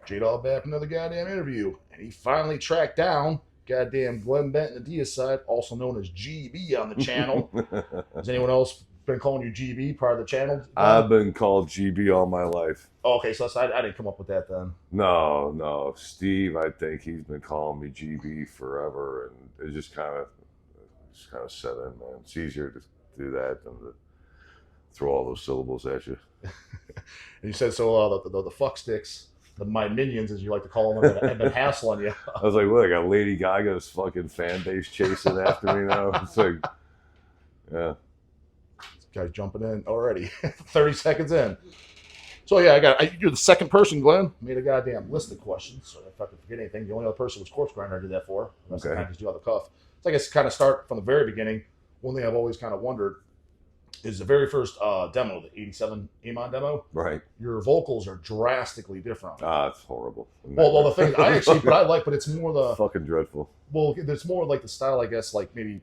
J-Dawg back from another goddamn interview. And he finally tracked down goddamn Glen Benton of Deicide, also known as GB on the channel. Has anyone else been calling you GB part of the channel, I've Glenn? been called GB all my life. Oh, okay, so I didn't come up with that then. No, no, Steve. I think he's been calling me GB forever, and it just kind of set in, man. It's easier to do that than to throw all those syllables at you. And you said so. The fuck sticks, my minions, as you like to call them, have been hassling you. I was like, look, I got Lady Gaga's fucking fan base chasing after me now. It's like, yeah, This guy's jumping in already. 30 seconds in. So yeah, you're the second person, Glenn. Made a goddamn list of questions. So if I could forget anything, the only other person was Corpse Grinder I did that for. The rest of the okay, time just do on the cuff. So I guess kind of start from the very beginning. One thing I've always kind of wondered is the very first demo, the '87 Amon demo. right. Your vocals are drastically different. Ah, it's horrible. Well, the thing I actually, but I like, but it's more the Fucking dreadful. well, it's more like the style, I guess, like maybe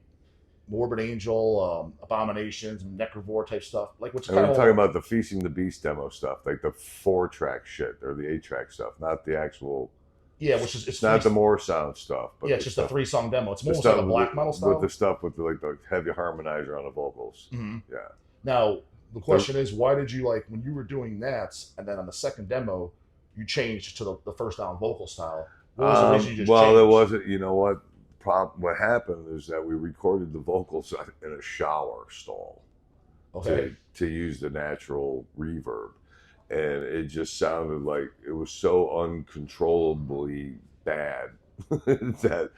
Morbid Angel, Abominations, Necrovore type stuff, like which is And kind we're of talking about the Feasting the Beast demo stuff, like the 4-track shit or the 8-track stuff, not the actual. yeah, which is it's It's not the more sound stuff, but yeah, the it's just a stuff, 3-song demo. It's the almost like stuff a black with, metal with style. the stuff with the heavy harmonizer on the vocals. Hmm. Yeah. Now the question is, why did you like when you were doing that, and then on the second demo, you changed to the first down vocal style? What was the reason you just Well, changed? there wasn't. You know what? What happened is that we recorded the vocals in a shower stall Okay. to use the natural reverb, and it just sounded like it was so uncontrollably bad that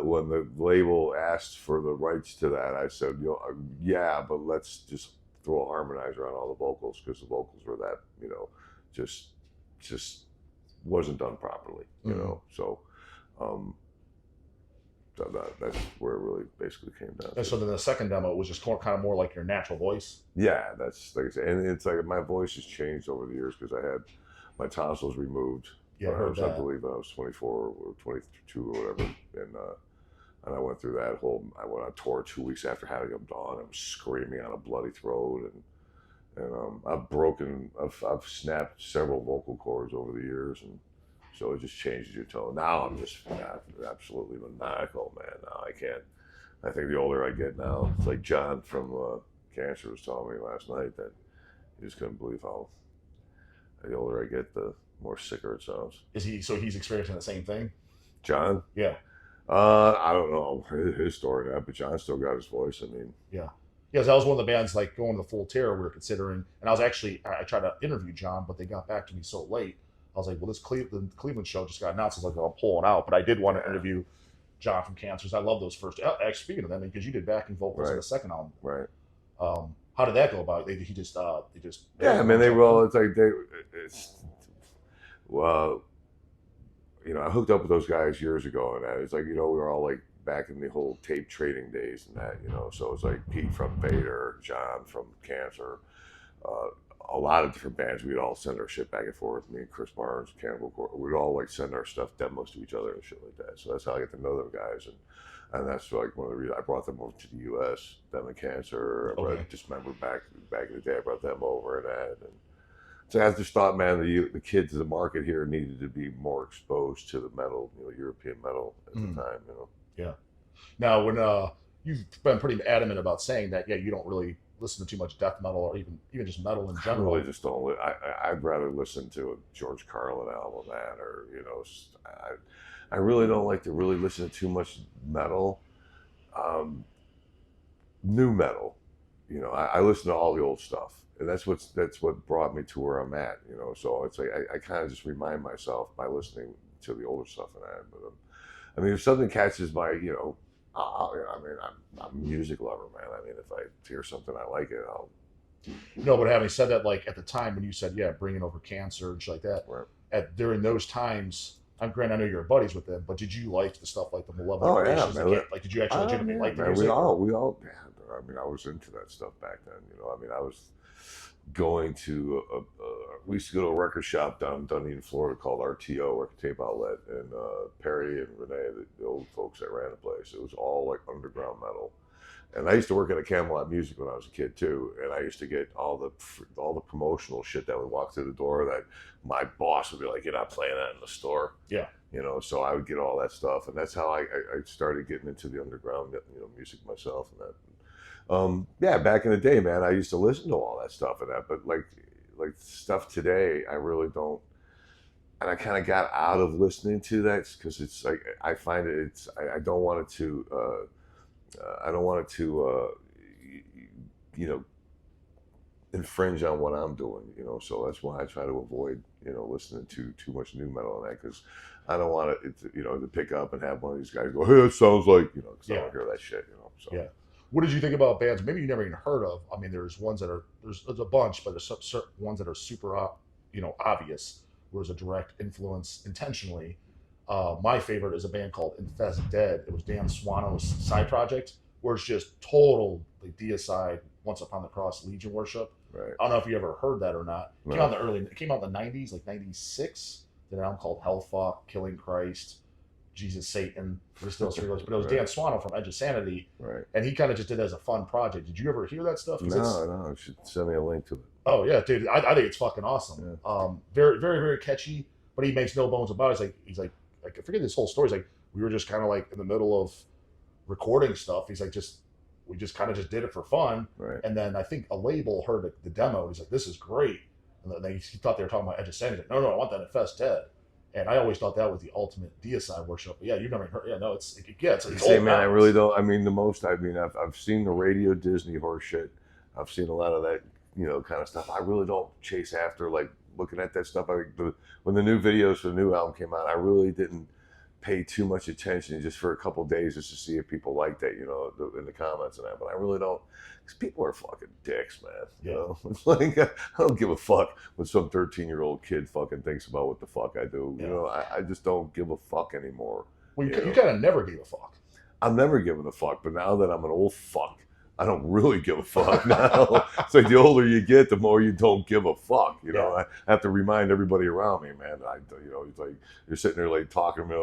when the label asked for the rights to that, I said, yeah, but let's just throw a harmonizer on all the vocals because the vocals were that, just just wasn't done properly, So um, that's where it really basically came down And to. so then the second demo was just kind of more like your natural voice. Yeah, that's like I said, and it's like my voice has changed over the years because I had my tonsils removed Yeah, I when heard I that. believe I was 24 or 22 or whatever, and I went through that whole. I went on tour 2 weeks after having them done. I was screaming on a bloody throat, and I've snapped several vocal cords over the years, and so it just changes your tone. Now I'm just absolutely maniacal, man. Now I can't. I think the older I get now, it's like John from Cancer was telling me last night that he just couldn't believe how the older I get, the more sicker it sounds. Is he so he's experiencing the same thing? John, Yeah, I don't know his story, but John still got his voice. I mean, yeah. Yeah, 'cause that was one of the bands like going to the Full Terror we were considering, and I was actually I tried to interview John, but they got back to me so late. I was like, well, the Cleveland show just got announced. I was like, well, I'm pulling out, but I did want to yeah, interview John from Cancers. I love those first. Actually, speaking of them, because you did backing vocals in right, the second album. right. How did that go about? They just Yeah, I mean, it's like it's, well, I hooked up with those guys years ago, and it's like, we were all like back in the whole tape trading days and that, so it's like Pete from Vader, John from Cancer, uh, a lot of different bands. We'd all send our shit back and forth. Me and Chris Barnes, Cannibal Corpse, we'd all like send our stuff demos to each other and shit like that. So that's how I get to know them guys, and that's like one of the reasons I brought them over to the U.S. Them and Cancer. Okay. Just remember back in the day, I brought them over and that. And so I just thought, man, the kids of the market here needed to be more exposed to the metal, European metal at the time. Yeah. Now, when you've been pretty adamant about saying that, yeah, you don't really listen to too much death metal or even just metal in I general. really just don't. I'd rather listen to a George Carlin album, that, or I really don't like to really listen to too much metal, new metal. I listen to all the old stuff, and that's what brought me to where I'm at. So it's like I kind of just remind myself by listening to the older stuff and that. But I mean, if something catches my, I mean, I'm a music lover, man. I mean, if I hear something I like it, I'll. No, but having said that, like at the time when you said, yeah, bringing over Cancer and shit like that, Right. during those times, I'm granted, I know you're buddies with them, but did you like the stuff like the Malevolent Oh yeah, Creations? man. Like, did you actually legitimately Yeah, like the man. music? We all. Yeah, I mean, I was into that stuff back then. I mean, I was going to we used to go to a record shop down in Dunedin, Florida called RTO, Record Tape Outlet, and Perry and Renee, the old folks that ran the place. It was all like underground metal, And I used to work at a Camelot Music when I was a kid too, and I used to get all the promotional shit that would walk through the door that my boss would be like, "You're not playing that in the store." Yeah. So I would get all that stuff, and that's how I started getting into the underground, music myself and that. Yeah, back in the day, man, I used to listen to all that stuff and that, but like stuff today, I really don't. And I kind of got out of listening to that because it's like I find I don't want it to I don't want it to infringe on what I'm doing, so that's why I try to avoid listening to too much new metal and that, because I don't want it to pick up and have one of these guys go, "Hey, it sounds like," because I don't hear that shit, so. Yeah. What did you think about bands maybe you never even heard of? I mean, there's ones that are there's a bunch, but there's some certain ones that are super obvious, where there's a direct influence intentionally. My favorite is a band called Infest Dead. It was Dan Swano's side project, where it's just total like Deicide, Once Upon the Cross, Legion worship. Right. I don't know if you ever heard that or not. No. It came out in the 90s, like 96. Did an album called Hellfuck, Killing Christ, Jesus, Satan. But it was Right. Dan Swano from Edge of Sanity, Right. and he kind of just did it as a fun project. Did you ever hear that stuff? No, you should send me a link to it. Oh yeah, dude, I think it's fucking awesome. Yeah. Very, very, very catchy, but he makes no bones about it. He's like I forget this whole story. He's like, we were just kind of like in the middle of recording stuff. He's like, we just kind of just did it for fun. Right. And then I think a label heard the demo. And he's like, this is great. And then he thought they were talking about Edge of Sanity. He's like, no, I want that Infest Dead. And I always thought that was the ultimate Deicide worship. But yeah, you've never heard. Yeah, no, it's Say, man, I really don't. I mean, I've seen the Radio Disney horse shit. I've seen a lot of that, kind of stuff. I really don't chase after like looking at that stuff. When the new videos for the new album came out, I really didn't pay too much attention just for a couple of days just to see if people liked it, in the comments and that. But I really don't, because people are fucking dicks, man. It's like I don't give a fuck what some 13-year-old kid fucking thinks about what the fuck I do. I just don't give a fuck anymore. Well, you kind of never gave a fuck. I've never given a fuck, but now that I'm an old fuck, I don't really give a fuck now. It's like the older you get, the more you don't give a fuck. I have to remind everybody around me, man. It's like you're sitting there like talking to me.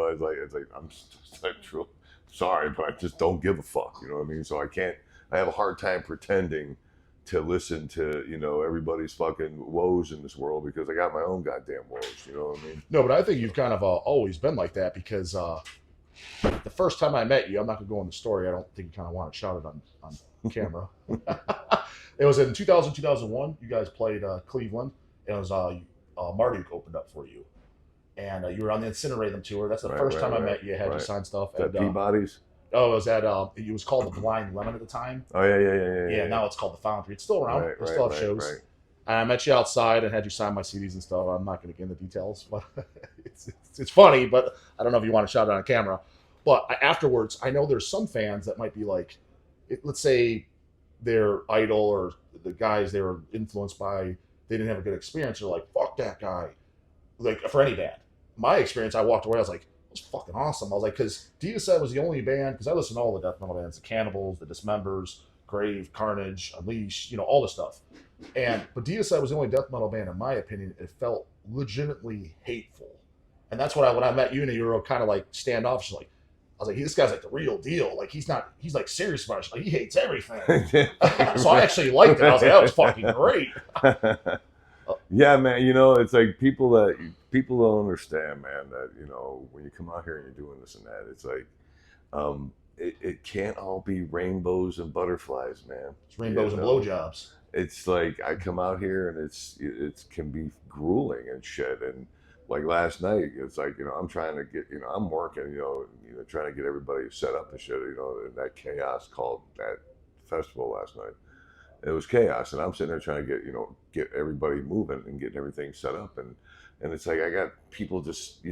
It's like I'm just like, true. Sorry, but I just don't give a fuck. You know what I mean? So I have a hard time pretending to listen to everybody's fucking woes in this world, because I got my own goddamn woes. You know what I mean? No, but I think you've kind of always been like that, because the first time I met you, I'm not gonna go on the story. I don't think you kind of want to shout it on camera. It was in 2001. You guys played Cleveland. It was Marduk opened up for you, and you were on the Incinerate Them tour. That's the first time I met you. I had you sign stuff. That Peabody's. Oh, it was at it was called the Blind Lemon at the time. Oh yeah. Now it's called the Foundry. It's still around. They still have shows. Right. And I met you outside and had you sign my CDs and stuff. I'm not going to get into details, but it's funny. But I don't know if you want to shout it on camera. But afterwards, I know there's some fans that might be like, let's say their idol or the guys they were influenced by, they didn't have a good experience. They're like, fuck that guy. Like, for any band. My experience, I walked away, I was like, it was fucking awesome. I was like, because Deicide was the only band, because I listened to all the death metal bands, the Cannibals, the Dismembers, Grave, Carnage, Unleash, all the stuff. But Deicide was the only death metal band, in my opinion, it felt legitimately hateful. And that's what when I met you, and you were kind of like standoffish, like, I was like, this guy's like the real deal. Like, he's like serious about it. Like, he hates everything. So I actually liked it. I was like, that was fucking great. Yeah, man. It's like people don't understand, man, that, when you come out here and you're doing this and that, it's like, it can't all be rainbows and butterflies, man. It's rainbows and blowjobs. It's like, I come out here and it can be grueling and shit. And like last night, it's like, I'm trying to get, I'm working, trying to get everybody set up and shit, and that chaos called that festival last night. It was chaos, and I'm sitting there trying to get everybody moving and getting everything set up, and it's like I got people just,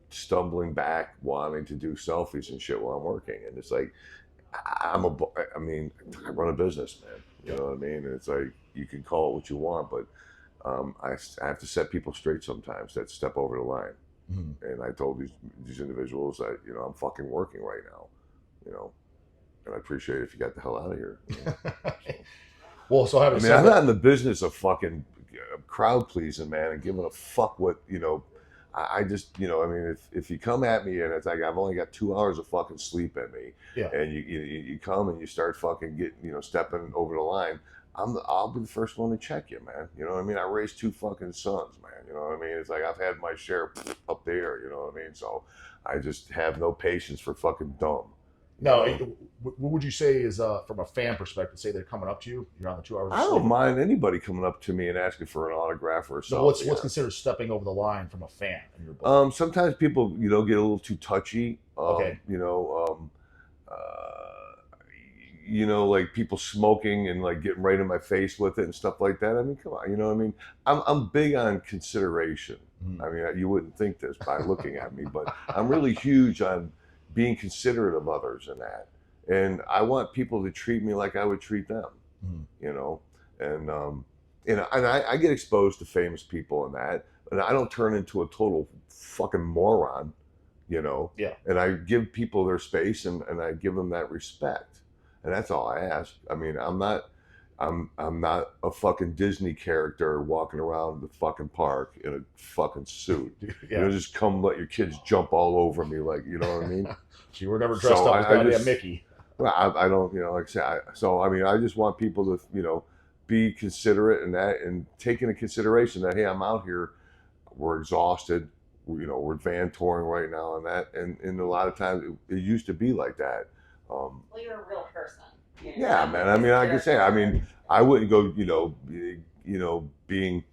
stumbling back, wanting to do selfies and shit while I'm working, and it's like, I run a business, man. You know what I mean? And it's like, you can call it what you want, but I have to set people straight sometimes that step over the line. Mm-hmm. And I told these individuals that, I'm fucking working right now, and I appreciate it if you got the hell out of here. Well, so I'm not in the business of fucking crowd pleasing, man, and giving a fuck what, I just, you know, I mean, if you come at me and it's like I've only got 2 hours of fucking sleep in me, Yeah. and you come and you start fucking getting, you know, stepping over the line, I'll be the first one to check you, man. You know what I mean? I raised 2 fucking sons, man. You know what I mean? It's like I've had my share up there. You know what I mean? So I just have no patience for fucking dumb. No, what would you say is from a fan perspective? Say they're coming up to you, you're on the 2 hours. I don't mind anybody coming up to me and asking for an autograph or a selfie. So what's considered stepping over the line from a fan in your book? Sometimes people, you know, get a little too touchy. Okay. You know, like people smoking and like getting right in my face with it and stuff like that. I mean, come on, you know what I mean? I'm big on consideration. I mean, you wouldn't think this by looking at me, but I'm really huge on being considerate of others and that. And I want people to treat me like I would treat them, you know? And, you know, and I get exposed to famous people and that, and I don't turn into a total fucking moron, you know? Yeah. And I give people their space and I give them that respect. And that's all I ask. I mean, I'm not a fucking Disney character walking around the fucking park in a fucking suit. Yeah. You know, just come let your kids jump all over me, like, you know what I mean? So you were never dressed up as goddamn Mickey. Well, I don't, you know, like I say, so I mean, I just want people to, you know, be considerate and that, and take into consideration that, hey, I'm out here, we're exhausted, you know, we're van touring right now and that, and a lot of times it used to be like that. Well, you're a real person. You know? Yeah, man. I mean, I can say, I mean, I wouldn't go, you know, being,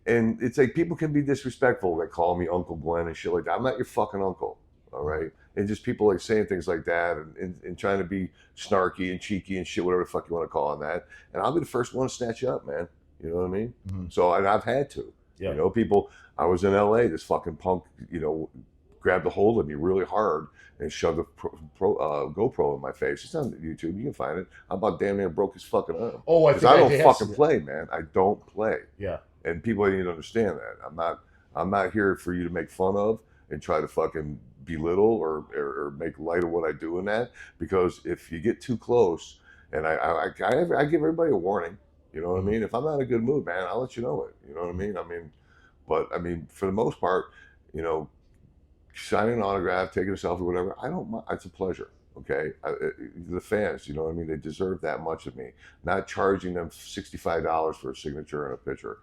and it's like people can be disrespectful. They call me Uncle Glenn and shit like that. I'm not your fucking uncle, all right? And just people like saying things like that and trying to be snarky and cheeky and shit, whatever the fuck you want to call on that. And I'll be the first one to snatch you up, man. You know what I mean? Mm-hmm. So, and I've had to. Yeah. You know, people, I was in LA, this fucking punk, you know, grabbed a hold of me really hard and shoved a GoPro in my face. It's on YouTube. You can find it. I about damn near broke his fucking arm. Oh, I don't fucking play, man. I don't play. Yeah. And people need to understand that. I'm not here for you to make fun of and try to fucking belittle or make light of what I do in that. Because if you get too close, and I give everybody a warning. You know what I mean? If I'm not in a good mood, man, I'll let you know it. You know what I mean? But for the most part, you know, signing an autograph, taking a selfie, whatever, I don't mind. It's a pleasure, okay? The fans, you know what I mean? They deserve that much of me. Not charging them $65 for a signature and a picture.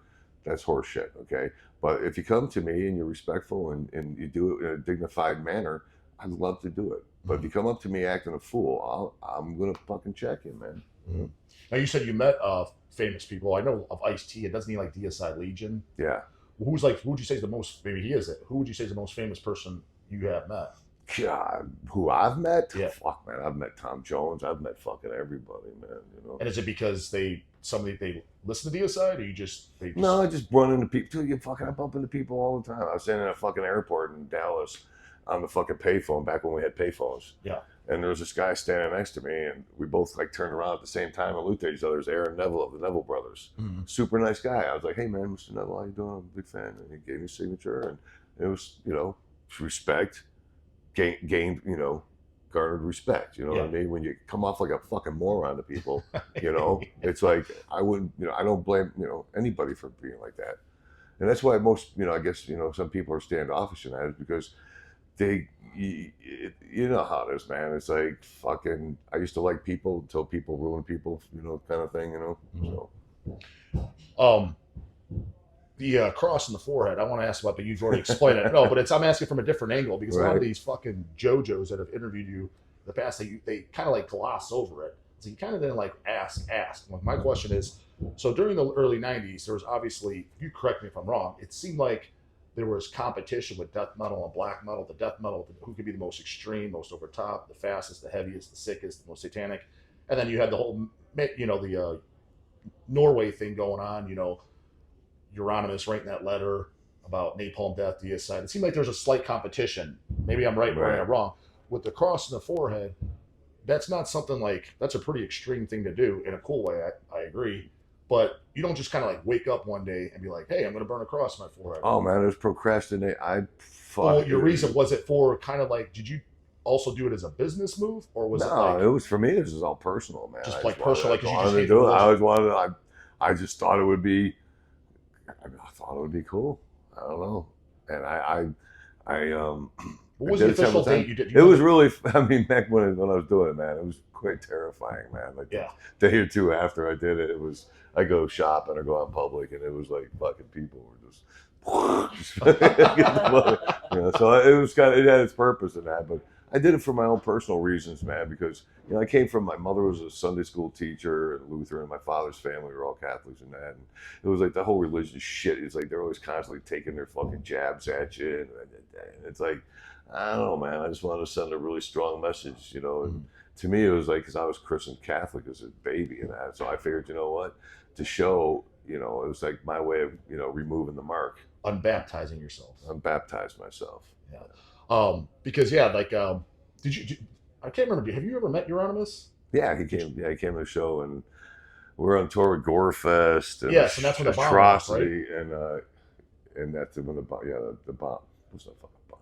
That's horse shit, okay? But if you come to me and you're respectful and you do it in a dignified manner, I'd love to do it. But if you come up to me acting a fool, I'm going to fucking check you, man. Mm-hmm. Now, you said you met famous people. I know of Ice-T. Doesn't he like Deicide Legion? Yeah. Who would you say is the most, maybe he is it, who would you say is the most famous person you have met? God, who I've met? Yeah. Fuck, man, I've met Tom Jones. I've met fucking everybody, man, you know. And is it because they listen to Deicide, or you just... No, I just run into people. Dude, I bump into people all the time. I was standing at a fucking airport in Dallas on the fucking payphone back when we had payphones. Yeah. And there was this guy standing next to me, and we both like turned around at the same time and looked at each other. It was Aaron Neville of the Neville Brothers. Mm-hmm. Super nice guy. I was like, hey, man, Mr. Neville, how you doing? I'm a big fan. And he gave me a signature, and it was, you know, respect, gained, you know, garnered respect. You know what I mean? When you come off like a fucking moron to people, you know, it's like, I wouldn't, you know, I don't blame, you know, anybody for being like that. And that's why most, you know, I guess, you know, some people are standoffish in that, is because you know how it is, man. It's like fucking, I used to like people until people ruin people, you know, kind of thing, you know. So, the cross in the forehead, I want to ask about, but you've already explained it. No, but I'm asking from a different angle, because a lot of these fucking JoJos that have interviewed you in the past, they kind of like gloss over it. So you kind of didn't like ask. Like, my question is, so during the early 90s, there was obviously, you correct me if I'm wrong, it seemed like there was competition with death metal and black metal. The death metal, who could be the most extreme, most over top, the fastest, the heaviest, the sickest, the most satanic. And then you had the whole, you know, the Norway thing going on, you know, Euronymous writing that letter about napalm death, Deicide. It seemed like there was a slight competition. Maybe I'm right, maybe I'm wrong. With the cross in the forehead, that's not something like, that's a pretty extreme thing to do in a cool way, I agree. But you don't just kind of like wake up one day and be like, hey, I'm going to burn a cross on my forehead. Oh, man, it was procrastinate. Well, your reason, was it for kind of like, did you also do it as a business move? Or was it like... No, it was, for me, it was all personal, man. Just like personal, like, because you just hated it. I always wanted I just thought it would be, I thought it would be cool. I don't know. And I What was I the did it several official date times. you did? It was really, I mean, back when I was doing it, man, it was quite terrifying, man. Like Yeah. the day or two after I did it, it was, I go shop and I go out in public and it was like fucking people were just, so it was kind of, it had its purpose in that, but I did it for my own personal reasons, man, because, I came from, my mother was a Sunday school teacher and Lutheran, and my father's family were all Catholics and that, and it was like the whole religious shit. It's like they're always constantly taking their fucking jabs at you, and it's like, I don't know, man. I just wanted to send a really strong message, And to me, it was like, because I was christened Catholic as a baby and that, so I figured, you know what, to show, it was like my way of, removing the mark. Unbaptizing yourself. Unbaptized myself. Yeah. Because like, did you? I can't remember. Have you ever met Euronymous? Yeah, he came. Yeah, he came to the show, and we're on tour with Gorefest. And yes, and that's when the bomb Atrocity, was, right? and that's when the bomb. Yeah, the bomb. What's that fucking bomb?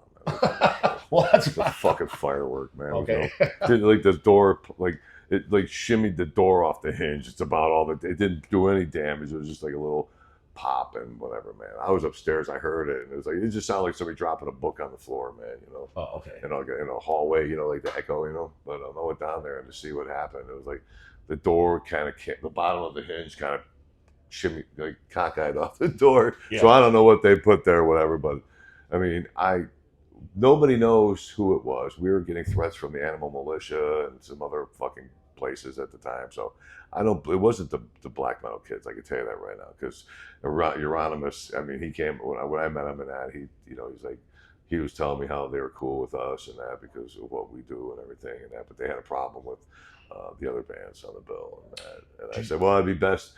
Well, that's a fucking firework, man. Okay. Did like the door, like it, like shimmied the door off the hinge. It's about all that. It didn't do any damage. It was just like a little pop and whatever, man. I was upstairs. I heard it, and it was like, it just sounded like somebody dropping a book on the floor, man. Oh, okay. In a hallway, like the echo, But I went down there and to see what happened. It was like the door kind of the bottom of the hinge kind of shimmy, like cockeyed off the door. Yeah. So I don't know what they put there, or whatever. But I mean, nobody knows who it was. We were getting threats from the Animal Militia and some other fucking places at the time. So it wasn't the black metal kids. I can tell you that right now, because Euronymous, I mean, he came when I met him and that he's like, he was telling me how they were cool with us and that because of what we do and everything and that, but they had a problem with the other bands on the bill and that. And I said, well, it'd be best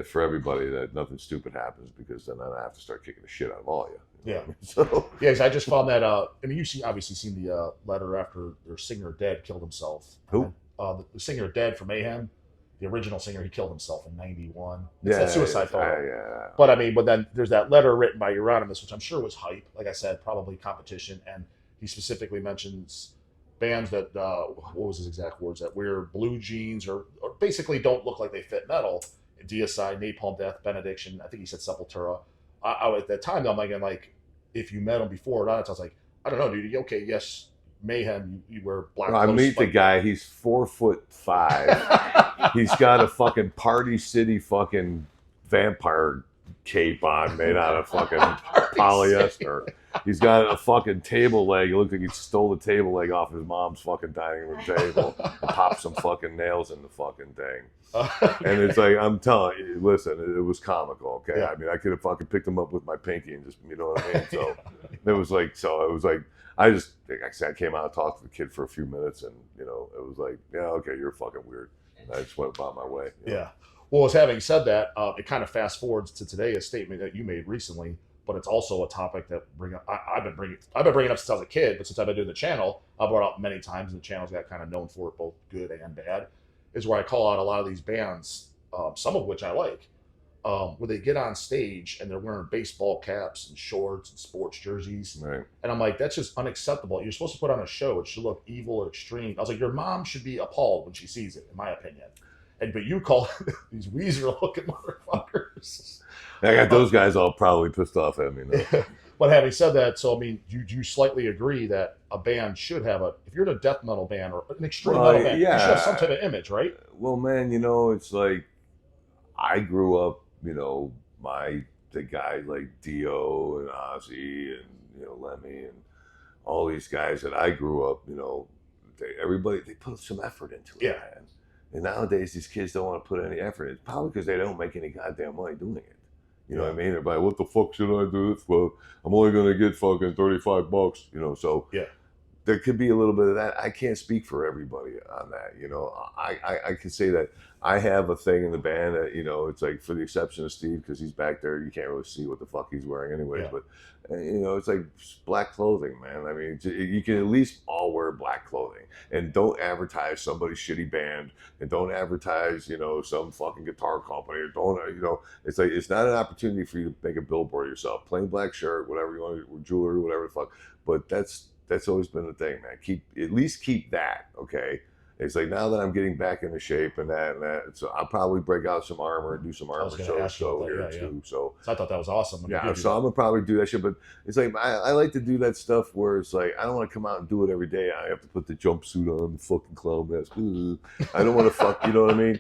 for everybody that nothing stupid happens, because then I have to start kicking the shit out of all you. Yeah. So yeah, I just found that. I mean, you've obviously seen the letter after their singer Dead killed himself. Who? The singer Dead from Mayhem, the original singer, he killed himself in '91. It's yeah, that suicide photo. yeah. But then there's that letter written by Euronymous, which I'm sure was hype. Like I said, probably competition, and he specifically mentions bands that what was his exact words, that wear blue jeans or basically don't look like they fit metal. Deicide, Napalm Death, Benediction. I think he said Sepultura. At that time, I'm like, if you met him before or not, I was like, I don't know, dude. Okay, yes, Mayhem, you wear black clothes. I meet the guy. He's 4'5". He's got a fucking Party City fucking vampire cape on, made out of fucking polyester. He's got a fucking table leg. It looked like he stole the table leg off his mom's fucking dining room table and popped some fucking nails in the fucking thing. And it's like, I'm telling you, listen, it was comical, okay? Yeah. I mean, I could have fucking picked him up with my pinky and just, you know what I mean? So it was like, I just, like I said, I came out and talked to the kid for a few minutes, and, it was like, yeah, okay, you're fucking weird. And I just went about my way. Yeah. Well, as having said that, it kind of fast forwards to today, a statement that you made recently, but it's also a topic that I've been bringing up since I was a kid, but since I've been doing the channel, I've brought up many times, and the channel's got kind of known for it, both good and bad, is where I call out a lot of these bands, some of which I like, where they get on stage and they're wearing baseball caps and shorts and sports jerseys. Right. And I'm like, that's just unacceptable. You're supposed to put on a show. It should look evil or extreme. I was like, your mom should be appalled when she sees it, in my opinion. But you call these Weezer-looking motherfuckers. I got those guys all probably pissed off at me now. But having said that, so I mean, do you slightly agree that a band should have if you're in a death metal band or an extreme metal band, yeah. you should have some type of image, right? Well, man, it's like, I grew up, the guys like Dio and Ozzy and, Lemmy and all these guys that I grew up, they put some effort into it, man. And nowadays, these kids don't want to put any effort in. It's probably because they don't make any goddamn money doing it. You know what I mean? Everybody, what the fuck should I do this for? I'm only going to get fucking $35, so yeah. There could be a little bit of that. I can't speak for everybody on that. I can say that I have a thing in the band that, it's like, for the exception of Steve, because he's back there, you can't really see what the fuck he's wearing anyways. Yeah. But, it's like black clothing, man. I mean, you can at least all wear black clothing, and don't advertise somebody's shitty band, and don't advertise, some fucking guitar company, or don't, it's like, it's not an opportunity for you to make a billboard of yourself. Plain black shirt, whatever you want, jewelry, whatever the fuck. But that's always been the thing, man. At least keep that, okay? It's like now that I'm getting back into shape and that, so I'll probably break out some armor and do some armor shows here too. So I thought that was awesome. Yeah, so I'm gonna probably do that shit. But it's like I like to do that stuff where it's like I don't want to come out and do it every day. I have to put the jumpsuit on, the fucking clown mask. I don't want to fuck. You know what I mean?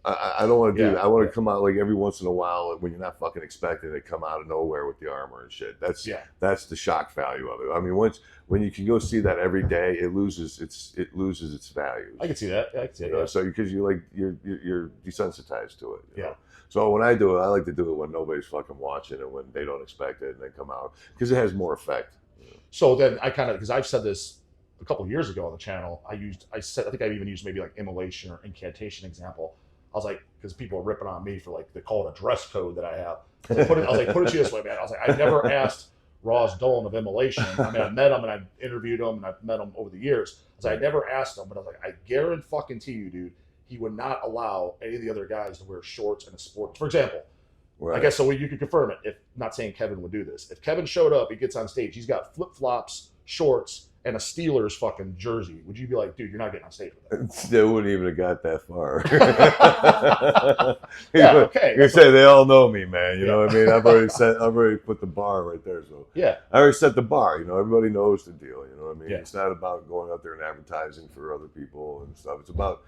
I don't want to do that. I want to come out like every once in a while when you're not fucking expecting it, come out of nowhere with the armor and shit. That's the shock value of it. I mean, when you can go see that every day, it loses its value. I can see that. I can see that. Yeah. So because you're desensitized to it. Yeah. So when I do it, I like to do it when nobody's fucking watching and when they don't expect it and they come out because it has more effect. So then I kind of, because I've said this a couple of years ago on the channel, I think I even used maybe like immolation or incantation example. I was like, because people are ripping on me for like, they call it a dress code that I have. I was like, put it to you this way, man. I was like, I never asked Ross Dolan of Immolation. I mean, I met him and I interviewed him and I've met him over the years. I was like, I never asked him, but I was like, I guarantee you, dude, he would not allow any of the other guys to wear shorts and a sport. For example, I guess so you could confirm it. If not saying Kevin would do this. If Kevin showed up, he gets on stage, he's got flip-flops, shorts, and a Steelers fucking jersey. Would you be like, dude, you're not getting on stage with that? They wouldn't even have got that far. Okay. You say they all know me, man. You know what I mean? I've already put the bar right there. So yeah, I already set the bar. You know, everybody knows the deal. You know what I mean? Yeah. It's not about going out there and advertising for other people and stuff. It's about,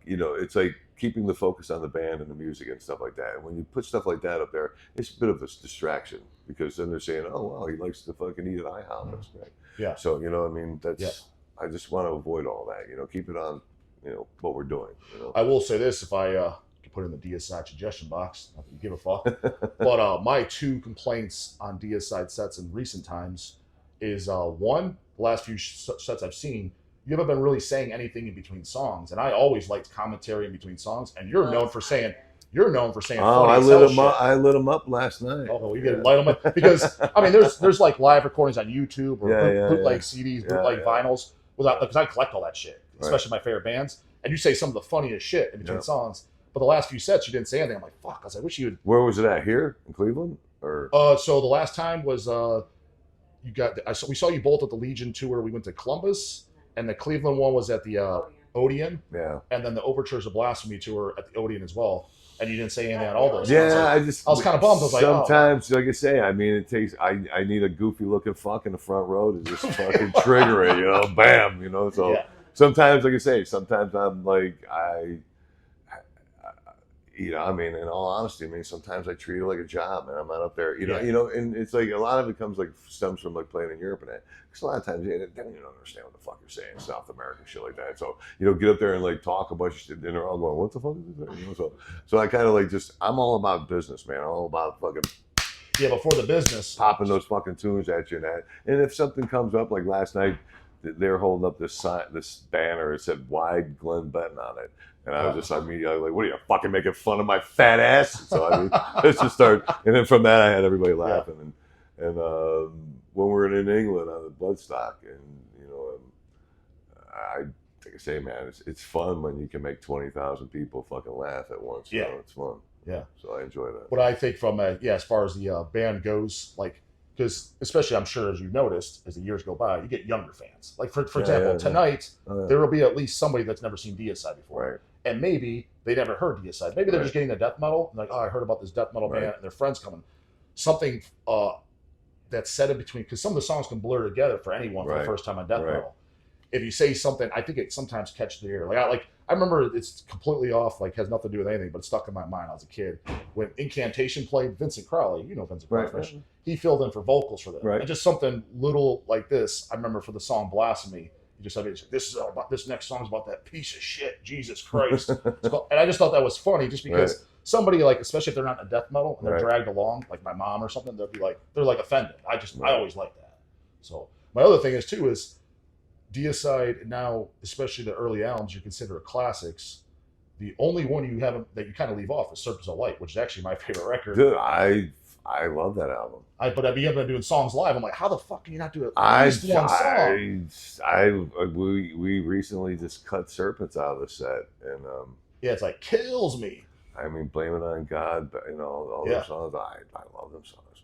it's like keeping the focus on the band and the music and stuff like that. And when you put stuff like that up there, it's a bit of a distraction because then they're saying, oh, wow, he likes to fucking eat at IHOP. Right? Yeah. So, I mean, I just want to avoid all that, keep it on, what we're doing. I will say this, if I could put it in the Deicide suggestion box, not that you give a fuck, but my two complaints on Deicide sets in recent times is one, the last few sets I've seen, you haven't been really saying anything in between songs, and I always liked commentary in between songs, and you're known for saying. Oh, I lit them up last night. Oh, you get light them up because I mean, there's like live recordings on YouTube or bootleg CDs, bootleg vinyls. Because I collect all that shit, especially my favorite bands. And you say some of the funniest shit in between songs, but the last few sets you didn't say anything. I'm like, fuck. I was like, I wish you would. Where was it at? Here in Cleveland, or? So the last time was we saw you both at the Legion tour. We went to Columbus, and the Cleveland one was at the Odeon. Yeah. And then the Overtures of Blasphemy tour at the Odeon as well. And you didn't say anything on all those. Yeah, I was kind of bummed. I was like, sometimes, like I say, I mean, it takes. I need a goofy looking fuck in the front row to just fucking trigger it, bam, So sometimes, like I say, sometimes I'm like I mean, in all honesty, I mean, sometimes I treat it like a job, man. I'm not up there, and it's like a lot of it stems from like playing in Europe and that. Because a lot of times they don't even understand what the fuck you're saying, South American shit like that. So get up there and like talk a bunch of shit, and they're all going, "What the fuck is this?" So I kind of like I'm all about business, man. I'm all about fucking before the business, popping those fucking tunes at you and that. And if something comes up, like last night, they're holding up this banner. It said "Wide Glen Benton" on it. And I was just immediately like, what are you fucking making fun of my fat ass? So I mean, let's just start. And then from that, I had everybody laughing. Yeah. And when we were in England on the Bloodstock, and like I say, man, it's fun when you can make 20,000 people fucking laugh at once. Yeah, it's fun. Yeah, so I enjoy that. What I think from as far as the band goes, like. Because especially, I'm sure as you noticed, as the years go by, you get younger fans. Like for example, tonight there will be at least somebody that's never seen Deicide before, right. And maybe they never heard Deicide. Maybe they're just getting the death metal, and like, oh, I heard about this death metal band, and their friends coming. Something that's said in between, because some of the songs can blur together for anyone for the first time on death metal. If you say something, I think it sometimes catches the ear. I remember it's completely off, like has nothing to do with anything, but it stuck in my mind. I was a kid when Incantation played. Vincent Crowley, Vincent Crowley, he filled in for vocals for them, and just something little like this. I remember for the song "Blasphemy," you just said, "This is all about this next song's about that piece of shit, Jesus Christ," and I just thought that was funny, just because somebody like, especially if they're not in death metal and they're dragged along, like my mom or something, they'll be like, they're like offended. I always like that. So my other thing is too is. Deicide now, especially the early albums you consider classics, the only one you haven't that you kind of leave off is Serpents of Light, which is actually my favorite record. Dude, I love that album. But I've been doing songs live. I'm like, how the fuck can you not do at least one song? We recently just cut Serpents out of the set, and it's like kills me. I mean, Blame It on God, but all those songs. I love them songs,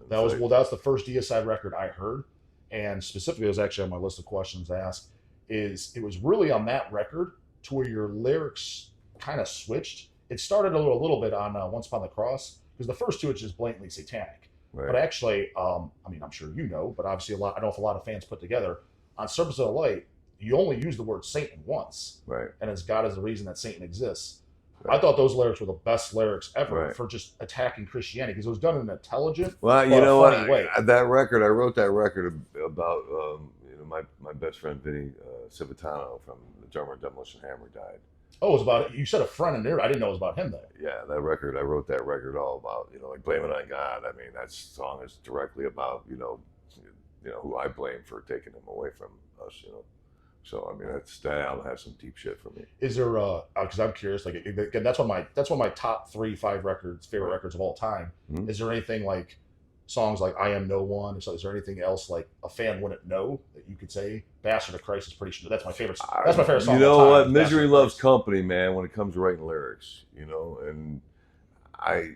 man. That's the first Deicide record I heard. And specifically, it was actually on my list of questions asked, it was really on that record to where your lyrics kind of switched. It started a little bit on Once Upon the Cross, because the first two it's just blatantly satanic. Right. But actually, I mean, I'm sure you know, but obviously I know if a lot of fans put together, on Surface of the Light, you only use the word Satan once. Right. And it's God is the reason that Satan exists. Right. I thought those lyrics were the best lyrics ever Right. for just attacking Christianity, because it was done in an intelligent, Well, but you a know funny what? way. That record, I wrote that record about you know, my best friend Vinny Civitano from the drummer Demolition Hammer died. Oh, it was about, you said a friend in there. I didn't know it was about him though. Yeah, that record, I wrote that record all about, you know, like blaming on God. I mean, that song is directly about, you know, who I blame for taking him away from us, you know. So I mean, that album has some deep shit for me. Is there because I'm curious, like again, that's one of my top 3-5 favorite records of all time. Mm-hmm. Is there anything like songs like I Am No One? Is there anything else like a fan wouldn't know that you could say? Bastard of Christ is pretty sure. That's my favorite. That's my favorite song. You know of all time, what? Misery Bastard of loves Christ. company, man. When it comes to writing lyrics, you know, and I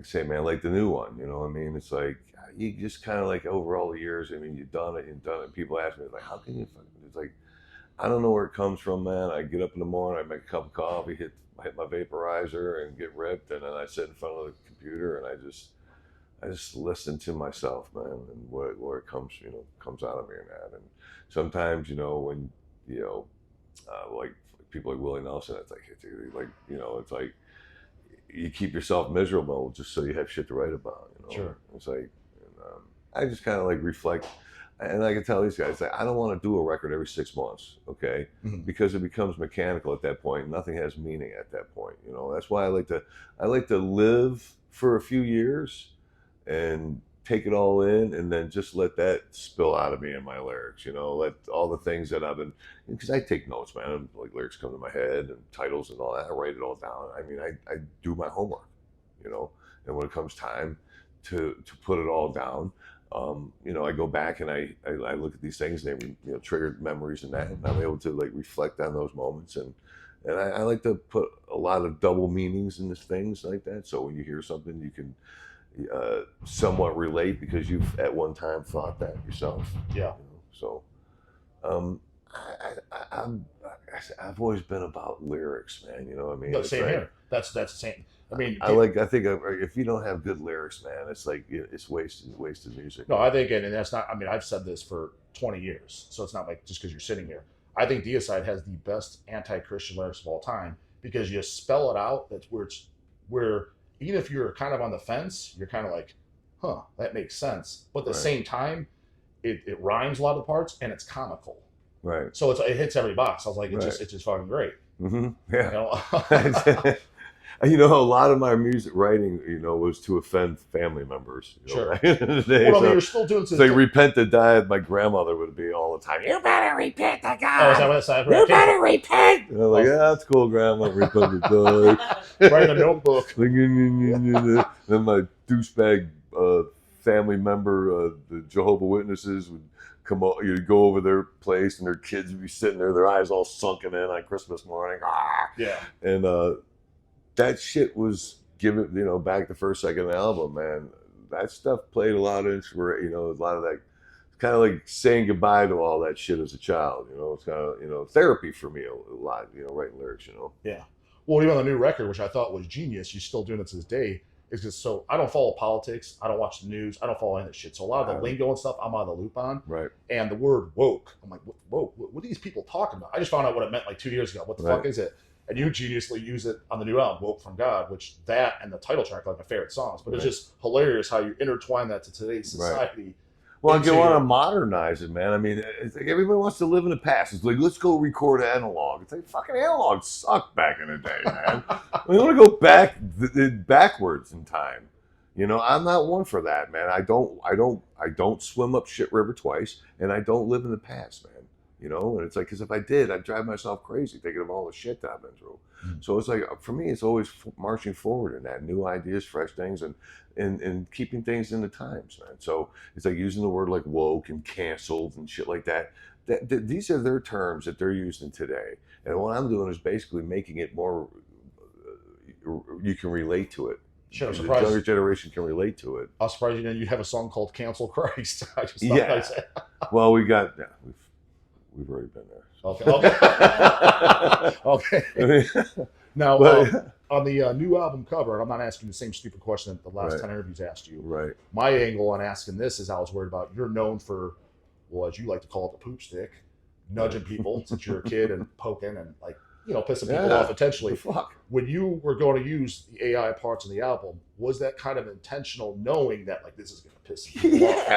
say, man, like the new one, you know what I mean? It's like you just kind of like over all the years. I mean, you've done it. People ask me like, how can you? It's like, I don't know where it comes from, man. I get up in the morning, I make a cup of coffee, hit my vaporizer, and get ripped, and then I sit in front of the computer and I just listen to myself, man, and where it comes, you know, comes out of me and that. And sometimes, you know, when you know, like people like Willie Nelson, it's like, you know, it's like you keep yourself miserable just so you have shit to write about, you know. Sure. It's like, and, I just kind of like reflect. And I can tell these guys, I don't want to do a record every 6 months, okay? Mm-hmm. Because it becomes mechanical at that point. Nothing has meaning at that point, you know. That's why I like to live for a few years and take it all in, and then just let that spill out of me in my lyrics, you know. Let all the things that I've been, because I take notes, man. Like lyrics come to my head and titles and all that. I write it all down. I mean, I do my homework, you know. And when it comes time to put it all down, you know, I go back and I look at these things, and they, you know, trigger memories and that, and I'm able to like reflect on those moments, and I like to put a lot of double meanings in things like that. So when you hear something, you can somewhat relate because you've at one time thought that yourself. Yeah. You know? So, I've always been about lyrics, man. You know what I mean? No, same here. That's the same. I mean, I think if you don't have good lyrics, man, it's like it's wasted music. No, I think, and that's not. I mean, I've said this for 20 years, so it's not like just because you're sitting here. I think Deicide has the best anti-Christian lyrics of all time, because you spell it out. That's where even if you're kind of on the fence, you're kind of like, huh, that makes sense. But at the same time, it rhymes a lot of the parts, and it's comical. Right. So it hits every box. I was like, it's just fucking great. Mm-hmm. Yeah. You know? You know, a lot of my music writing, you know, was to offend family members. You know, Sure. Back in the day. Well, I mean, So, you're still doing so repent to die. My grandmother would be all the time. You better repent to Oh, is God. that what it's like? You better repent. And I'm like, yeah, that's cool, Grandma. Repent to die. Write in a notebook. Then my douchebag family member, the Jehovah's Witnesses, would come out. You'd go over their place, and their kids would be sitting there, their eyes all sunken in on Christmas morning. Ah. Yeah. And that shit was given, you know, back the first, second album, man. That stuff played a lot of, you know, a lot of that. It's kind of like saying goodbye to all that shit as a child. You know, it's kind of, you know, therapy for me a lot. You know, writing lyrics. You know. Yeah. Well, even on the new record, which I thought was genius, you're still doing it to this day. Is just so I don't follow politics, I don't watch the news, I don't follow any of that shit. So a lot of the lingo and stuff, I'm out of the loop on. Right. And the word woke, I'm like, whoa, what are these people talking about? I just found out what it meant like 2 years ago. What the fuck is it? And you geniusly use it on the new album, "Woke from God," which that and the title track are like my favorite songs. But it's just hilarious how you intertwine that to today's society. Well, you want to modernize it, man. I mean, it's like everybody wants to live in the past. It's like, let's go record analog. It's like, fucking analog sucked back in the day, man. We want to go backwards in time. You know, I'm not one for that, man. I don't swim up shit river twice, and I don't live in the past, man. You know, and it's like, because if I did, I'd drive myself crazy thinking of all the shit that I've been through. Mm-hmm. So it's like, for me, it's always marching forward in that, new ideas, fresh things, and keeping things in the times, man. So it's like using the word like woke and canceled and shit like that. These are their terms that they're using today. And what I'm doing is basically making it more, you can relate to it. Sure, the younger generation can relate to it. I was surprised you have a song called "Cancel Christ." I just thought Well, We've already been there. Okay. Okay. Now, But, on the new album cover, and I'm not asking the same stupid question that the last Right. 10 interviews asked you. right. My angle on asking this is I was worried about you're known for, well, as you like to call it, the poop stick, nudging people since you're a kid and poking and like, pissing people off intentionally. The fuck? When you were going to use the AI parts in the album, was that kind of intentional, knowing that like this is going to piss people off?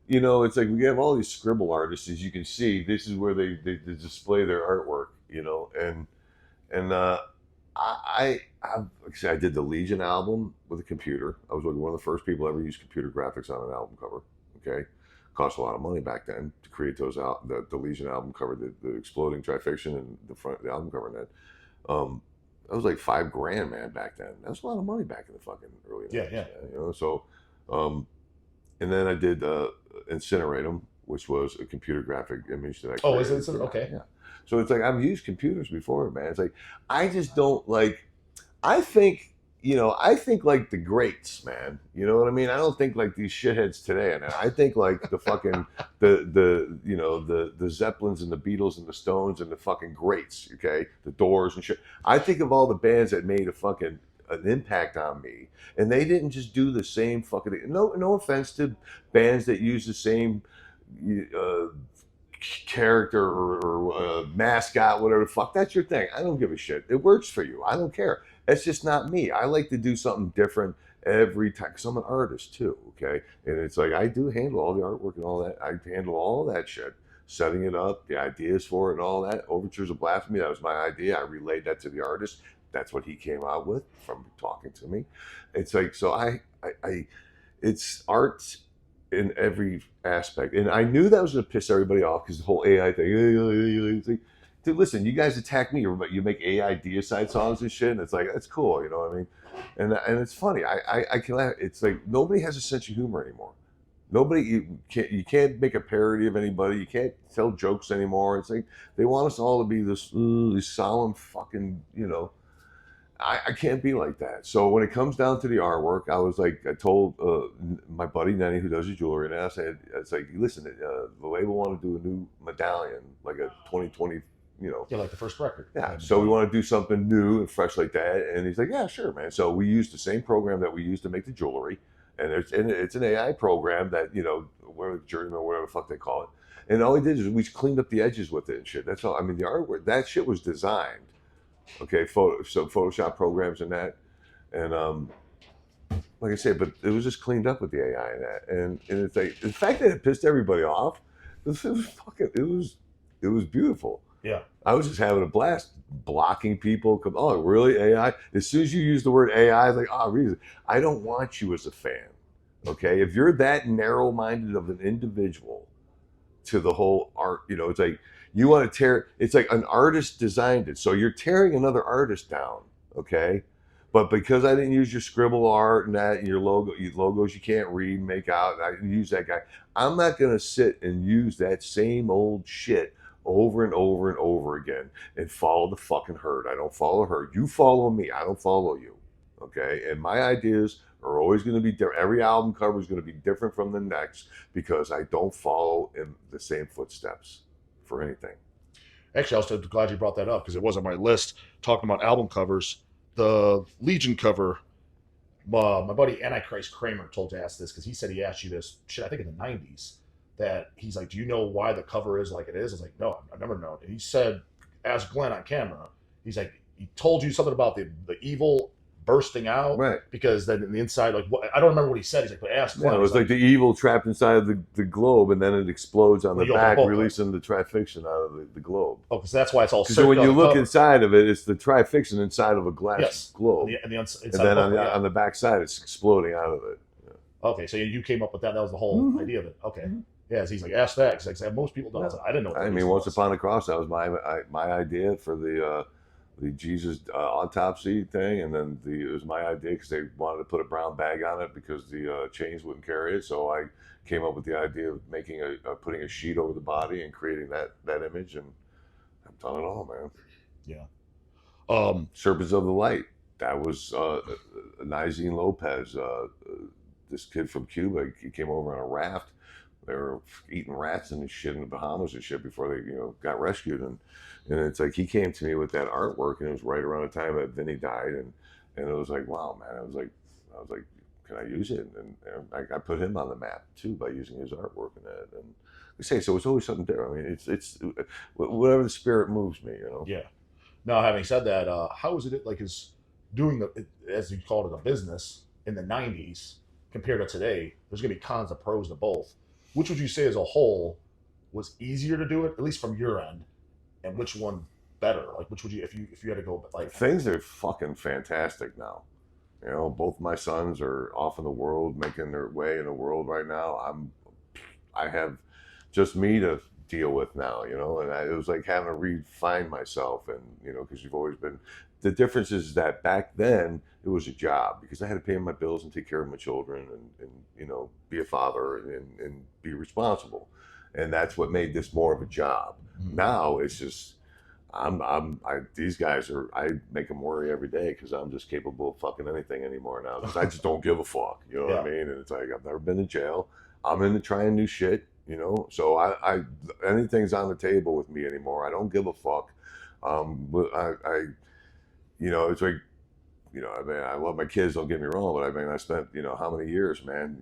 Yeah, it's like we have all these scribble artists, as you can see. This is where they display their artwork, and I did the Legion album with a computer. I was like one of the first people ever used computer graphics on an album cover. Okay, cost a lot of money back then to create those out. The Legion album cover, the exploding trifixion and the front of the album cover, and that was like $5,000, man, back then. That was a lot of money back in the fucking early 90s. Yeah. So, and then I did Incinerate 'em, which was a computer graphic image that I created. Oh, is it? Okay. Yeah. So it's like I've used computers before, man. It's like I just don't like. I think like the greats, man. You know what I mean? I don't think like these shitheads today. And I think like the fucking the Zeppelins and the Beatles and the Stones and the fucking greats. Okay, the Doors and shit. I think of all the bands that made an impact on me, and they didn't just do the same fucking thing. No offense to bands that use the same character or mascot, whatever the fuck. That's your thing. I don't give a shit. It works for you. I don't care. It's just not me. I like to do something different every time because I'm an artist too. Okay, and it's like I do handle all the artwork and all that. I handle all that shit, setting it up, the ideas for it, and all that. Overtures of Blasphemy. That was my idea. I relayed that to the artist. That's what he came out with from talking to me. It's like so. It's art in every aspect, and I knew that was going to piss everybody off because the whole AI thing. Dude, listen, you guys attack me, you make AI Deicide songs and shit, and it's like that's cool, you know what I mean? And it's funny. I can laugh. It's like nobody has a sense of humor anymore. Nobody you can't make a parody of anybody. You can't tell jokes anymore. It's like they want us all to be this solemn fucking I can't be like that. So when it comes down to the artwork, I told my buddy Nenny, who does his jewelry, and I said, it's like, listen, the label want to do a new medallion, like a 2020, Yeah, like the first record. Yeah, so we want to do something new and fresh like that. And he's like, yeah, sure, man. So we used the same program that we used to make the jewelry. And it's an AI program that, whatever Journeyman or whatever the fuck they call it. And all he did is we cleaned up the edges with it and shit. That's all. I mean, the artwork, that shit was designed. Okay, Photoshop programs and that. And like I said, but it was just cleaned up with the AI and that. And it's like, the fact that it pissed everybody off, it was beautiful. Yeah. I was just having a blast blocking people. Oh, really? AI? As soon as you use the word AI, it's like, oh, really? I don't want you as a fan. Okay? If you're that narrow-minded of an individual to the whole art, it's like you want to tear, it's like an artist designed it. So you're tearing another artist down. Okay? But because I didn't use your scribble art and that, and your logos you can't read, make out, I use that guy, I'm not going to sit and use that same old shit over and over and over again and follow the fucking herd. I don't follow herd. You follow me. I don't follow you. Okay? And my ideas are always going to be different. Every album cover is going to be different from the next because I don't follow in the same footsteps for anything. Actually, I was so glad you brought that up because it was on my list talking about album covers. The Legion cover, my buddy Antichrist Kramer told to ask this because he said he asked you this shit, I think in the 90s. That he's like, do you know why the cover is like it is? I was like, no, I've never known. And he said, ask Glenn on camera. He's like, he told you something about the evil bursting out, right? Because then in the inside, like, I don't remember what he said. He's like, but ask Glenn. Yeah, it was like the evil trapped inside of the globe, and then it explodes on the back, releasing the trifixion out of the globe. Oh, because that's why it's all. Because when you look inside of it, it's the trifixion inside of a glass globe, and then on the back side, it's exploding out of it. Yeah. Okay, so you came up with that. That was the whole idea of it. Okay. Mm-hmm. Yeah, so he's like, ask that. Because like, most people don't. I didn't know. I mean, Once Upon a Cross, that was my idea for the Jesus autopsy thing, and then it was my idea because they wanted to put a brown bag on it because the chains wouldn't carry it. So I came up with the idea of making putting a sheet over the body and creating that image, and I've done it all, man. Yeah. Serpents of the Light. That was Nizine Lopez, this kid from Cuba. He came over on a raft. They were eating rats and shit in the Bahamas and shit before they, got rescued. And it's like he came to me with that artwork, and it was right around the time that Vinny died, and it was like, wow, man. I was like, can I use it? And I put him on the map too by using his artwork in that. And we say so. It's always something different. I mean, it's whatever the spirit moves me. Yeah. Now, having said that, how is it like is doing as you called it, a business in the '90s compared to today? There's going to be cons and pros to both. Which would you say, as a whole, was easier to do it, at least from your end, and which one better? Like, which would you, if you had to go, like things are fucking fantastic now. Both my sons are off in the world, making their way in the world right now. I have just me to deal with now, and it was like having to refine myself, and because you've always been. The difference is that back then it was a job because I had to pay my bills and take care of my children and be a father and be responsible, and that's what made this more of a job. Mm-hmm. Now it's just these guys I make them worry every day because I'm just capable of fucking anything anymore now because I just don't give a fuck. You know what I mean? And it's like I've never been to jail. I'm into trying new shit. So I anything's on the table with me anymore. I don't give a fuck. It's like, I mean, I love my kids, don't get me wrong, but I mean, I spent, how many years, man,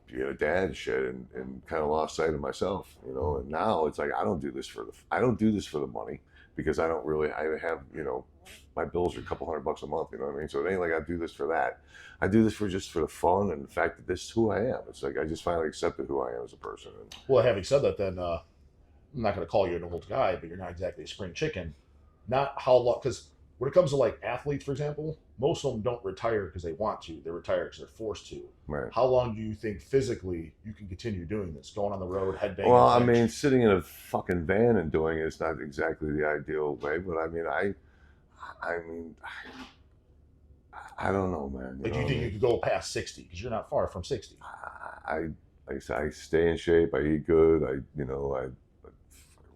being a dad and shit and kind of lost sight of myself, and now it's like, I don't do this for the money because I have, my bills are a couple $100 a month, you know what I mean? So it ain't like I do this for that. I do this just for the fun and the fact that this is who I am. It's like, I just finally accepted who I am as a person. Well, having said that, then, I'm not going to call you an old guy, but you're not exactly a spring chicken. Not how long, because when it comes to like athletes, for example, most of them don't retire because they want to. They retire because they're forced to. Right. How long do you think physically you can continue doing this? Going on the road, headbanging? Well, I mean, sitting in a fucking van and doing it is not exactly the ideal way, but I mean, I don't know, man. Like, do you think you could go past 60? Because you're not far from 60. I stay in shape. I eat good. I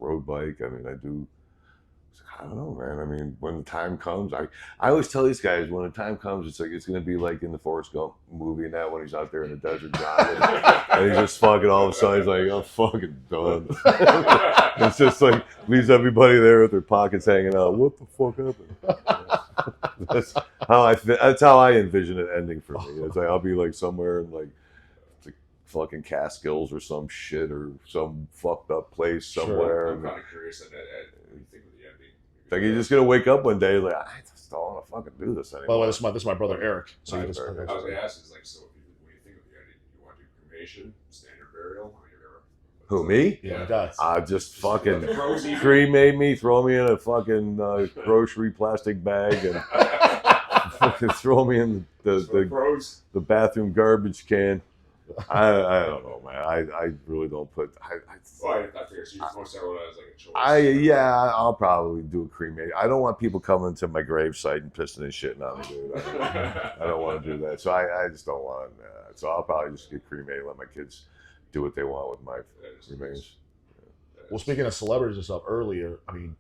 road bike. I mean, I don't know, man. I mean, when the time comes, I always tell these guys when the time comes, it's like it's gonna be like in the Forrest Gump movie and that when he's out there in the desert jogging, and he's just fucking all of a sudden he's like, I'm fucking done. It's just like leaves everybody there with their pockets hanging out. What the fuck happened? That's how I envision it ending for me. It's like I'll be like somewhere in like fucking Catskills or some shit or some fucked up place somewhere. Sure. I'm kind of curious what you think of the ending. Like you're just gonna wake up one day like I just don't want to fucking do this anymore. Well, this is my brother Eric. So I was gonna ask is like, so when you think of the ending, you want to do cremation, standard burial? Who, me? Yeah, he does. Just fucking cremate me, throw me in a fucking grocery plastic bag, and fucking throw me in the bathroom garbage can. I don't know, man. I really don't put. I figure so you most everyone has like a choice. I'll probably do a cremate. I don't want people coming to my gravesite and pissing and shitting on me, dude. I don't want to do that. So I just don't want. So I'll probably just get cremated. Let my kids do what they want with my remains. Well, speaking of celebrities and stuff earlier, I mean,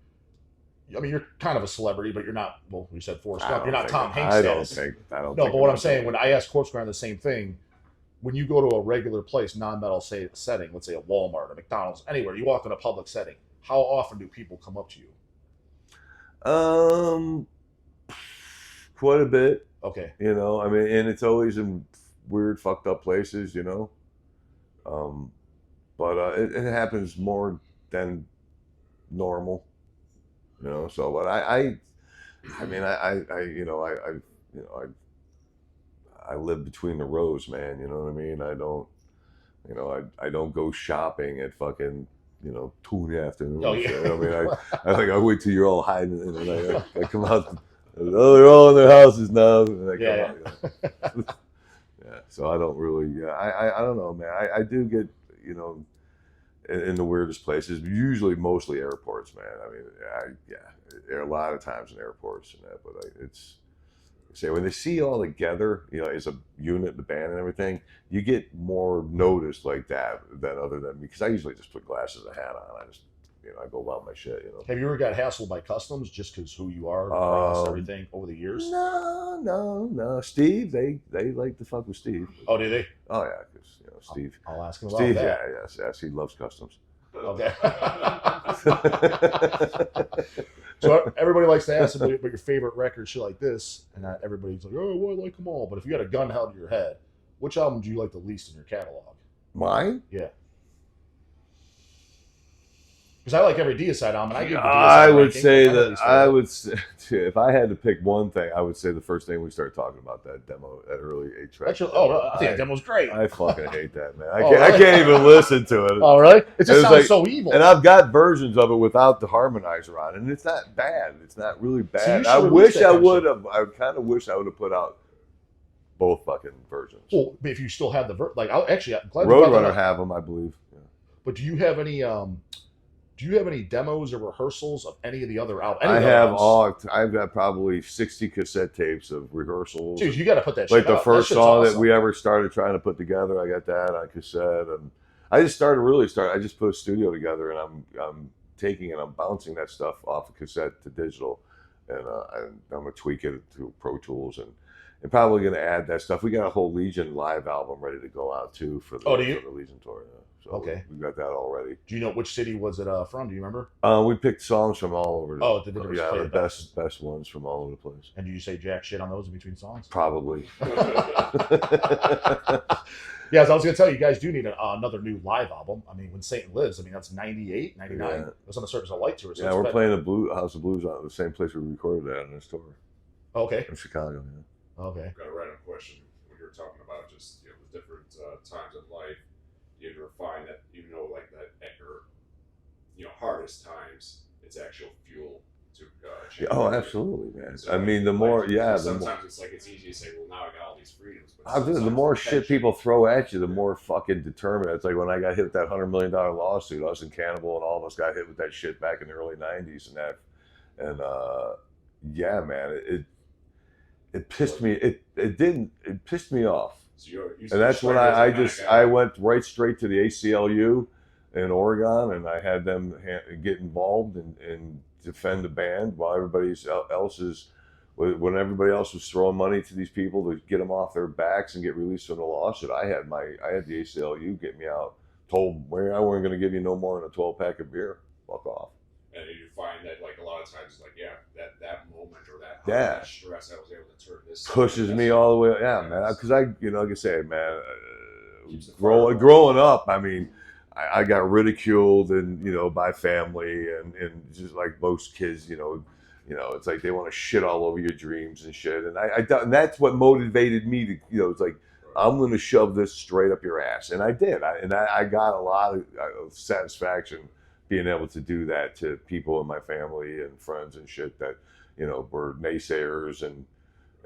you're kind of a celebrity, but you're not. Well, you said Forrest Gump. You're not Tom Hanks. I don't think. No, but what I'm saying, when I ask Corpse Grinder the same thing. When you go to a regular place, non-metal setting, let's say a Walmart, a McDonald's, anywhere, you walk in a public setting, how often do people come up to you? Quite a bit. Okay. I mean, and it's always in weird, fucked up places, but it happens more than normal, So, but I live between the rows, man. You know what I mean? I don't go shopping at fucking, 2 in the afternoon. Oh, yeah. I mean, I wait till you're all hiding and then I come out. They're all in their houses now. And I come out, Yeah. So I don't really, I don't know, man. I do get, in the weirdest places, usually mostly airports, man. I mean, there are a lot of times in airports and that, but it's, say when they see you all together, as a unit, the band and everything, you get more noticed like that than other than me because I usually just put glasses and a hat on. I just, I go about my shit. Have you ever got hassled by customs just because who you are, everything over the years? No. Steve, they like to fuck with Steve. Oh, do they? Oh yeah, because Steve. I'll ask him about Steve, that. yeah, yes, he loves customs. Okay. So everybody likes to ask about your favorite record, shit like this, and everybody's like, "Oh, well, I like them all." But if you got a gun held to your head, which album do you like the least in your catalog? Mine? Yeah. Because I like every Deicide album. And I give the Deicide I would ranking, say but my that least I favorite- would say, if I had to pick one thing, I would say the first thing we started talking about, that demo, that early 8-track. Actually, I think that demo's great. I fucking hate that, man. Oh, I really? can't even listen to it. Oh, really? It just was sounds like- so evil. And I've got versions of it without the harmonizer on, and it's not bad. It's not really So you bad. should I release wish that I kind of would shit. have. I kind of wish I would have put out both fucking versions. Well, if you still have the I'm glad we brought that Roadrunner up. have them, I believe. Yeah. But do you have any demos or rehearsals of any of the other albums? I have all. I've got probably 60 cassette tapes of rehearsals. Dude, you got to put that shit Like the out. first That shit's song awesome. that we ever started trying to put together, I got that on cassette, and I just I just put a studio together, and I'm taking and I'm bouncing that stuff off of cassette to digital, and I'm gonna tweak it to Pro Tools, and probably gonna add that stuff. We got a whole Legion live album ready to go out too for the, Oh, do you? for the Legion tour. Yeah. So Okay. we got that already. Do you know which city was it from? Do you remember? We picked songs from all over. Oh, did they just yeah, play the it back? best ones from all over the place. And do you say jack shit on those in between songs? Probably. Yes, I was going to tell you, you guys do need another new live album. I mean, when Satan Lives, I mean, that's 98, 99. Yeah. It was on the Surface of Light tour. So Yeah, it's we're been- playing a House of Blues on the same place we recorded that on this tour Okay. in Chicago. Yeah. Okay. Got a random question when you were talking about just the different times in life. You ever find that even though like that or hardest times, it's actual fuel to change. Oh, absolutely, man. So, I mean, the like, more, yeah, the sometimes more, it's like it's easy to say, well, now I got all these freedoms. But the sometimes more the shit tension- people throw at you, the more fucking determined. It's like when I got hit with that $100 million lawsuit, us and Cannibal and all of us got hit with that shit back in the early '90s, and yeah, man, it pissed me. It pissed me off. So you're And that's when I went right straight to the ACLU in Oregon, and I had them get involved and defend the band while when everybody else was throwing money to these people to get them off their backs and get released from the lawsuit. I had the ACLU get me out, told I wasn't going to give you no more than a 12-pack of beer. Fuck off. And you find that like a lot of times, like that moment or that stress, I was able to turn this Pushes me all the way. Yeah, man. Because like I say, man, Keeps the fire growing up, I mean, I got ridiculed and by family and just like most kids, it's like they want to shit all over your dreams and shit. And and that's what motivated me to, it's like, I'm going to shove this straight up your ass. And I did. I got a lot of satisfaction being able to do that to people in my family and friends and shit that, were naysayers and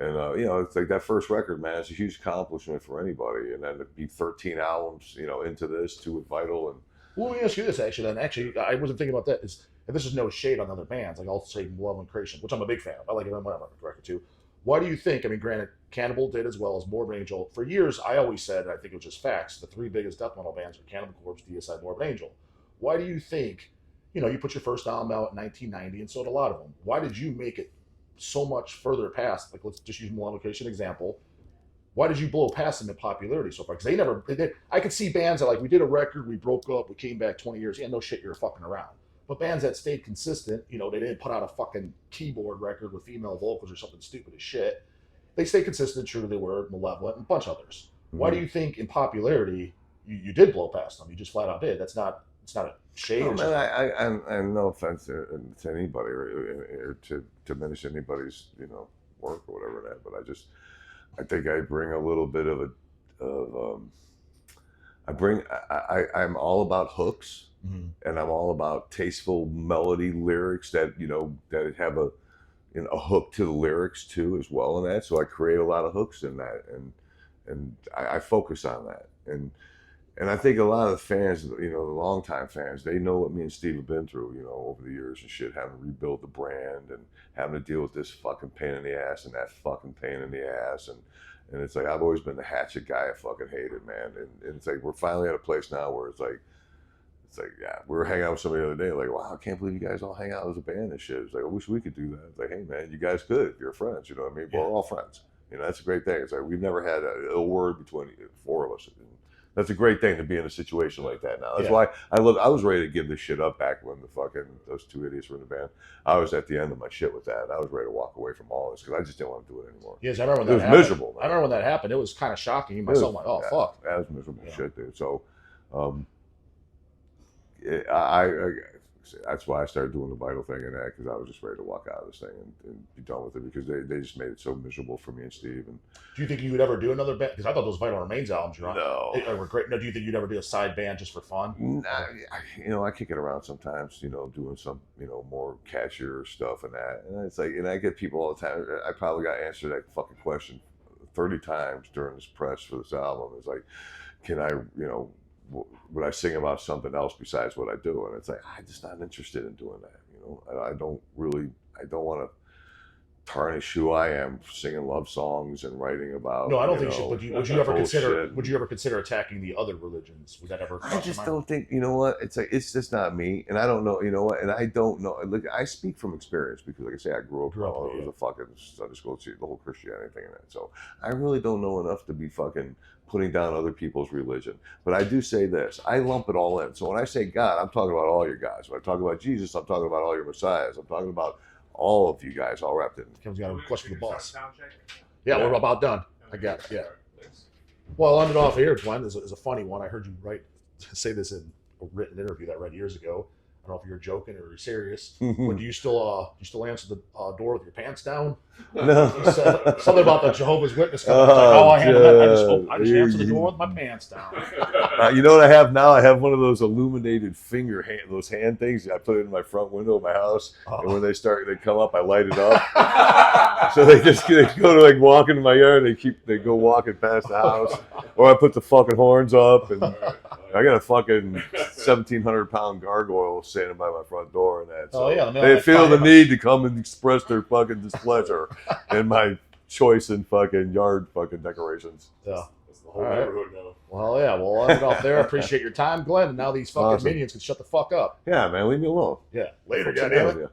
it's like that first record, man, it's a huge accomplishment for anybody. And then to be 13 albums, into this, two with Vital. And Well, let me ask you this, actually. Then, actually, I wasn't thinking about that. And this is no shade on other bands. Like, I'll say Love and Creation, which I'm a big fan of. I like it on my record, too. Why do you think, I mean, granted, Cannibal did as well as Morbid Angel. For years, I always said, and I think it was just facts, the three biggest death metal bands are Cannibal Corpse, Deicide, Morbid Angel. Why do you think, you put your first album out in 1990, and so did a lot of them. Why did you make it so much further past, like, let's just use Love and Creation example. Why did you blow past them in popularity so far? Because I could see bands that, like, we did a record, we broke up, we came back 20 years. Yeah, no shit, you're fucking around. But bands that stayed consistent, they didn't put out a fucking keyboard record with female vocals or something stupid as shit. They stayed consistent, true to their word, Malevolent, and a bunch of others. Mm-hmm. Why do you think in popularity you did blow past them? You just flat out did. It's not a shade. No, It's man, I no offense to anybody or to diminish anybody's work or whatever that, but I think I bring a little bit I'm all about hooks. Mhm. And I'm all about tasteful melody lyrics that that have a hook to the lyrics too as well in that. So I create a lot of hooks in that, and I focus on that. And I think a lot of the fans, the longtime fans, they know what me and Steve have been through, over the years and shit, having to rebuild the brand and having to deal with this fucking pain in the ass and that fucking pain in the ass. And it's like, I've always been the hatchet guy I fucking hated, man. And it's like, we're finally at a place now where it's like, yeah, we were hanging out with somebody the other day, like, wow, I can't believe you guys all hang out as a band and shit. It's like, I wish we could do that. It's like, hey, man, you guys could if you're friends, you know what I mean? Yeah. We're all friends. That's a great thing. It's like, we've never had a ill word between the four of us. And That's a great thing to be in a situation like that now. That's Yeah. why I was ready to give this shit up back when those two idiots were in the band. I was at the end of my shit with that. I was ready to walk away from all this because I just didn't want to do it anymore. Yes, I remember when It that was happened. miserable, man. I remember when that happened. It was kind of shocking. You myself, like, oh, fuck. That was miserable Yeah. shit, dude. So, I that's why I started doing the Vital thing and that, because I was just ready to walk out of this thing and be done with it, because they just made it so miserable for me and Steve. And Do you think you would ever do another band? Because I thought those Vital Remains albums were great. No, do you think you'd ever do a side band just for fun? Nah, I kick it around sometimes, doing some, more catchier stuff and that. And it's like, and I get people all the time. I probably got answered that fucking question 30 times during this press for this album. It's like, can I, would I sing about something else besides what I do? And it's like, I'm just not interested in doing that. I don't want to tarnish who I am singing love songs and writing about. No, I don't think you should. But would you ever consider? bullshit. Would you ever consider attacking the other religions? Would that ever? I just don't think, it's like, it's just not me. And I don't know, and I don't know. Look, I speak from experience because, like I say, I grew up with a fucking Sunday school, the whole Christianity thing and that. So I really don't know enough to be fucking putting down other people's religion. But I do say this, I lump it all in. So when I say God, I'm talking about all your guys. When I talk about Jesus, I'm talking about all your messiahs. I'm talking about all of you guys all wrapped in. Kevin's got a question for the boss. Sound check? Yeah, we're about done. I got it. Yeah. Well, I'll end it off here, Glenn. Is a funny one. I heard you say this in a written interview that I read years ago. I don't know if you're joking or you're serious. But do you still answer the door with your pants down? No. You said something about the Jehovah's Witness. Like, how I handle that. I just answer the door with my pants down. You know what I have now? I have one of those illuminated those hand things. I put it in my front window of my house, and when they come up, I light it up. So they go to walk into my yard. They go walking past the house, or I put the fucking horns up, and I got a fucking 1,700-pound gargoyle standing by my front door, and that. So they feel the need to come and express their fucking displeasure in my choice in fucking yard fucking decorations. Yeah. That's the whole neighborhood now. Well, yeah. Well, I'll end it off there. Appreciate your time, Glenn. And now these fucking minions can shut the fuck up. Yeah, man, leave me alone. Yeah. Later, What's the goddamn matter it. with you?